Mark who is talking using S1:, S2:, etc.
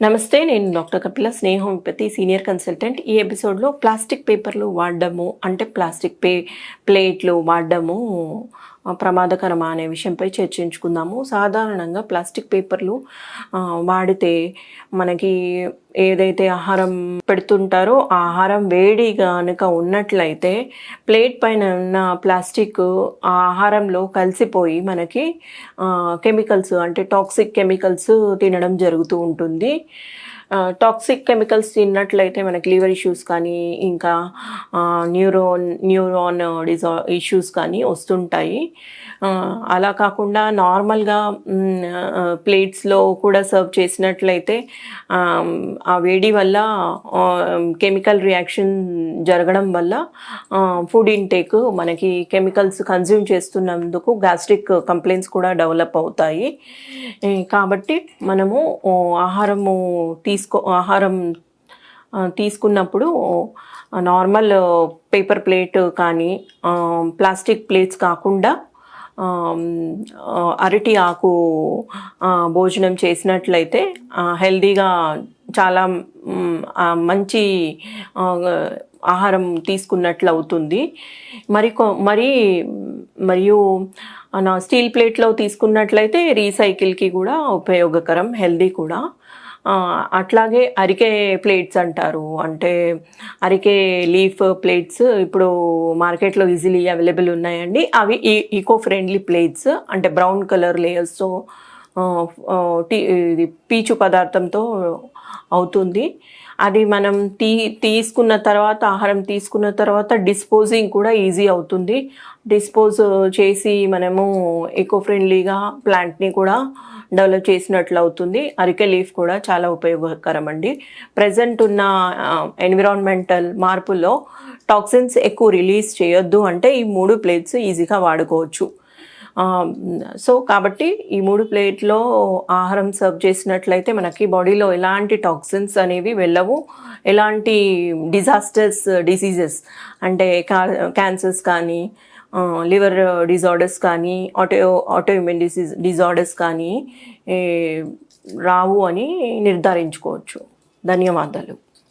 S1: నమస్తే. నేను డాక్టర్ కపిల, స్నేహ homeopathy senior consultant. ఈ ఎపిసోడ్లో ప్లాస్టిక్ పేపర్లు వాడడము అంటే ప్లాస్టిక్ ప్లేట్లు వాడడము ప్రమాదకరమా అనే విషయంపై చర్చించుకుందాము. సాధారణంగా ప్లాస్టిక్ పేపర్లు వాడితే మనకి ఏదైతే ఆహారం పెడుతుంటారో ఆ ఆహారం వేడి కనుక ఉన్నట్లయితే ప్లేట్ పైన ఉన్న ప్లాస్టిక్ ఆ ఆహారంలో కలిసిపోయి మనకి కెమికల్స్ అంటే టాక్సిక్ కెమికల్స్ తినడం జరుగుతూ ఉంటుంది. టాక్సిక్ కెమికల్స్ తిన్నట్లయితే మనకి లివర్ ఇష్యూస్ కానీ ఇంకా న్యూరాన్ ఇష్యూస్ కానీ వస్తుంటాయి. అలా కాకుండా నార్మల్గా ప్లేట్స్లో కూడా సర్వ్ చేసినట్లయితే ఆ వేడి వల్ల కెమికల్ రియాక్షన్ జరగడం వల్ల ఫుడ్ ఇంటేక్ మనకి కెమికల్స్ కన్జ్యూమ్ చేస్తున్నందుకు గ్యాస్ట్రిక్ కంప్లైంట్స్ కూడా డెవలప్ అవుతాయి. కాబట్టి మనము ఆహారం తీసుకున్నప్పుడు నార్మల్ పేపర్ ప్లేట్ కానీ ప్లాస్టిక్ ప్లేట్స్ కాకుండా అరటి ఆకు భోజనం చేసినట్లయితే హెల్దీగా చాలా మంచి ఆహారం తీసుకున్నట్లు అవుతుంది. మరియు స్టీల్ ప్లేట్లో తీసుకున్నట్లయితే రీసైకిల్కి కూడా ఉపయోగకరం, హెల్దీ కూడా. అట్లాగే అరికే ప్లేట్స్ అంటారు, అంటే అరికే లీఫ్ ప్లేట్స్ ఇప్పుడు మార్కెట్లో ఈజీలీ అవైలబుల్ ఉన్నాయండి. అవి ఈకో ఫ్రెండ్లీ ప్లేట్స్, అంటే బ్రౌన్ కలర్ లేయర్స్తో ఇది పీచు పదార్థంతో అవుతుంది. అది మనం తీసుకున్న తర్వాత ఆహారం తీసుకున్న తర్వాత డిస్పోజింగ్ కూడా ఈజీ అవుతుంది. డిస్పోజ్ చేసి మనము ఈకో ఫ్రెండ్లీగా ప్లాంట్ని కూడా డెవలప్ చేసినట్లు అవుతుంది. అరికె లీఫ్ కూడా చాలా ఉపయోగకరం అండి. ప్రజెంట్ ఉన్న ఎన్విరాన్మెంటల్ మార్పుల్లో టాక్సిన్స్ ఎక్కువ రిలీజ్ చేయొద్దు అంటే ఈ 3 ప్లేట్స్ ఈజీగా వాడుకోవచ్చు. కాబట్టి ఈ 3 ప్లేట్లో ఆహారం సర్వ్ చేసినట్లయితే మనకి బాడీలో ఎలాంటి టాక్సిన్స్ అనేవి వెళ్ళవు. ఎలాంటి డిసీజెస్ అంటే క్యాన్సర్స్ కానీ లివర్ డిజార్డర్స్ కానీ ఆటోఇమ్యూన్ డిజార్డర్స్ కానీ రావు అని నిర్ధారించుకోవచ్చు. ధన్యవాదాలు.